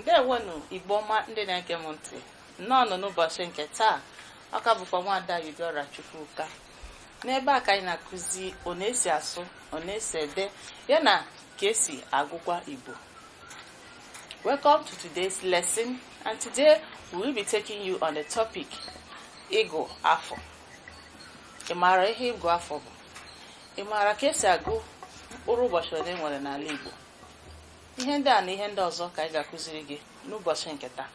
Ndewonu Igbo ọma ndị na-ege m ntị. Nnọọ n'ụbọchị nke taa, ọka bụkwa nwada Yudora Chukwuka. N'ebe a ka anyị na-akụzi one esi asụ, one esi ede, yana ka esi agụkwa Igbo. Welcome to today's lesson, and today we will be taking you on the topic Igu Afo. Ị maara ihe Igu Afo bụ? Ị maara ka esi agụ mkpụrụ ụbọchị ole nwere n'ala Igbo? Ihe ndị a na ihe ndị ọzọ ka anyị ga-akụziri gị n'ụbọchị nke taa.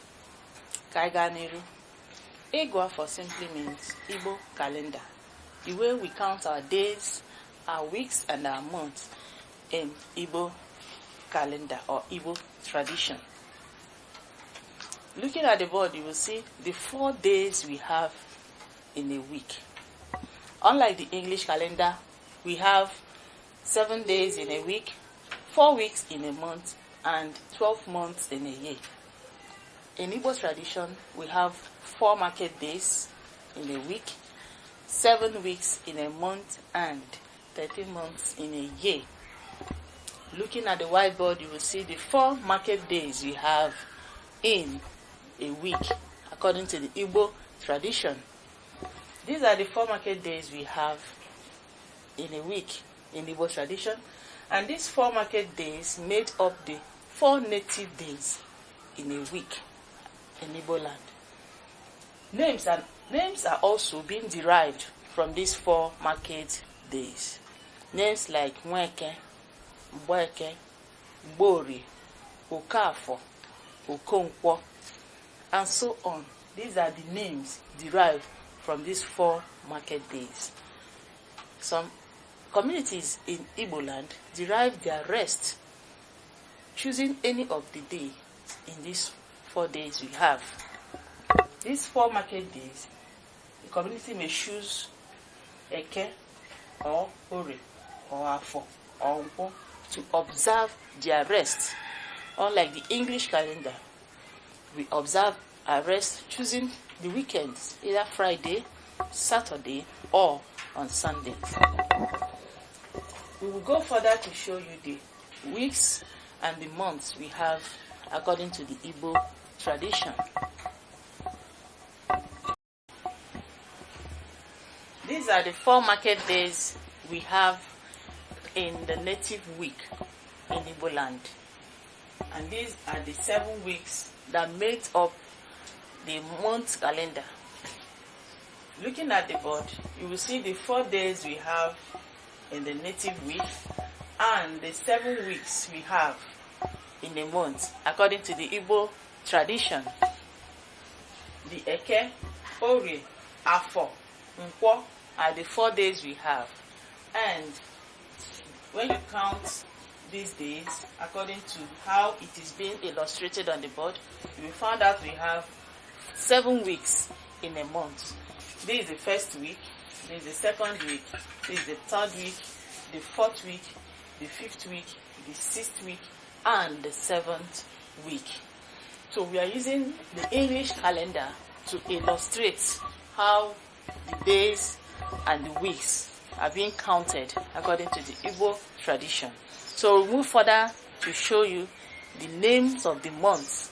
Ka anyị gaa n'iru. Igu Afo simply means Igbo calendar, the way we count our days, our weeks, and our months in Igbo calendar or Igbo tradition. Looking at the board, you will see the 4 days we have in a week. Unlike the English calendar, we have 7 days in a week, 4 weeks in a month, and 12 months in a year. In Igbo tradition, we have 4 market days in a week, 7 weeks in a month, and 13 months in a year. Looking at the whiteboard, you will see the 4 market days we have in a week, according to the Igbo tradition. These are the 4 market days we have in a week in Igbo tradition, and these 4 market days made up the 4 native days in a week in Igbo land. Names are also being derived from these 4 market days. Names like Nweke, Mgbeke, Gbori, Okafo, Okonkwo, and so on. These are the names derived from these 4 market days. Some communities in Igbo land derive their rest choosing any of the day in these 4 days we have. These 4 market days, the community may choose Eke or Ore or Afo or Onwa to observe their rest. Unlike the English calendar, we observe our rest choosing the weekends, either Friday, Saturday, or on Sundays. We will go further to show you the weeks and the months we have according to the Igbo tradition. These are the 4 market days we have in the native week in Igbo land. And these are the 7 weeks that make up the month calendar. Looking at the board, you will see the 4 days we have in the native week and the 7 weeks we have in a month according to the Igbo tradition. The Eke, Ore, Afo, Nkwo are the 4 days we have, and when you count these days according to how it is being illustrated on the board, you will find out we have 7 weeks in a month. This is the first week, this is the second week, this is the third week, the 4th week, the 5th week, the 6th week, and the 7th week. So we are using the English calendar to illustrate how the days and the weeks are being counted according to the Igbo tradition. So we'll move further to show you the names of the months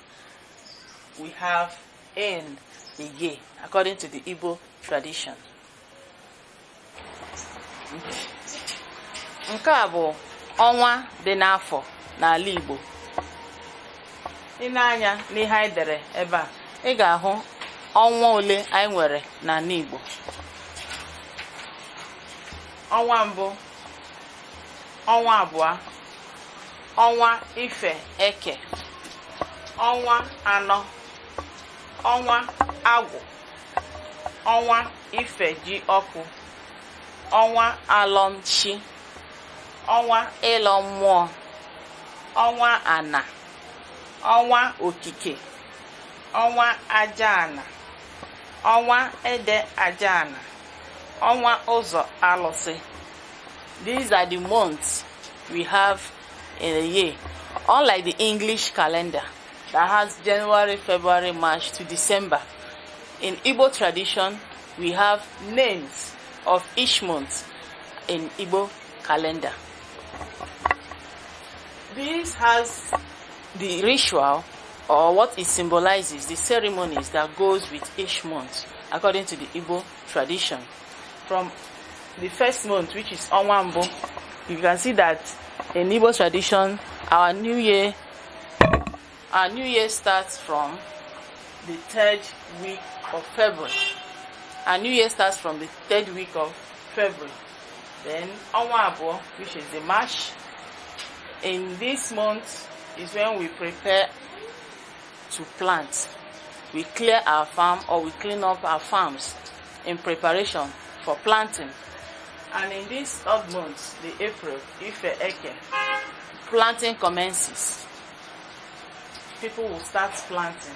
we have in a year according to the Igbo tradition. Nke a bụ ọnwa dị n'afọ n'ala Igbo. Ị na-anya n'ihe anyị dere ebe a, ị ga-ahụ ọnwa ole anyị nwere n'ala Igbo. Ọnwa mbụ, ọnwa abụọ, ọnwa Ife Eke, ọnwa anọ, ọnwa Agwụ, ọnwa Ife Ji Ọkụ, ọnwa Alọmchi, ọnwa Ịlọ Mmụọ, ọnwa Ana, ọnwa Okike, ọnwa Ajaana, ọnwa Ede Ajaana, ọnwa Ụzọ Alụsị. These are the months we have in a year, unlike the English calendar that has January, February, March to December. In Igbo tradition, we have names of each month in Igbo calendar. This has the ritual or what it symbolizes, the ceremonies that goes with each month according to the Igbo tradition. From the first month, which is onwa, you can see that in Igbo tradition, our new year starts from the 3rd week of February. Our new year starts from the 3rd week of February. Then onwa, which is the March. In this month is when we prepare to plant. We clear our farm, or we clean up our farms in preparation for planting. And in this odd month, the April, Ife, planting commences. People will start planting.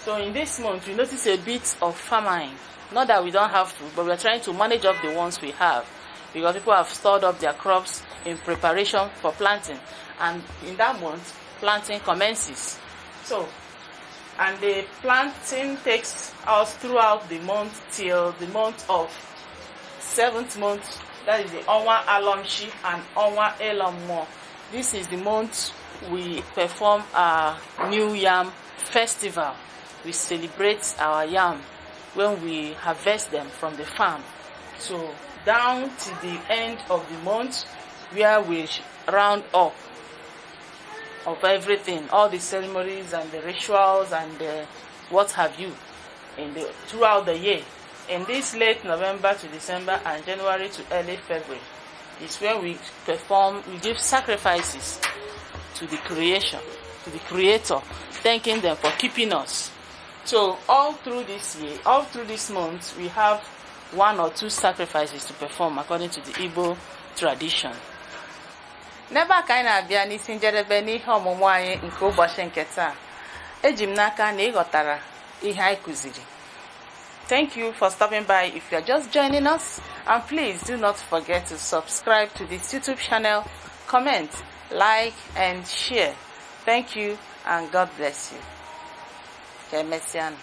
So in this month, we notice a bit of famine. Not that we don't have food, but we're trying to manage up the ones we have, because people have stored up their crops in preparation for planting. And in that month, planting commences. So, and the planting takes us throughout the month till the month of 7th month. That is the onwa alomshi and onwa elomo. This is the month we perform our new yam festival. We celebrate our yam when we harvest them from the farm. So down to the end of the month, where we round up of everything, all the ceremonies and the rituals and what have you, throughout the year. In this late November to December and January to early February is when we give sacrifices to the creation, to the Creator, thanking them for keeping us. So all through this year, all through this month, we have 1 or 2 sacrifices to perform according to the Igbo tradition. N'ebe ka anyị na-abịa n'isi njedebe n'ihe ọmụmụ anyị nke ụbọchị nke taa. Eji m n'aka na ị ghọtara ihe anyị kụziri. Thank you for stopping by if you are just joining us, and please do not forget to subscribe to this YouTube channel, comment, like and share. Thank you and God bless you. Ke emesịanụ.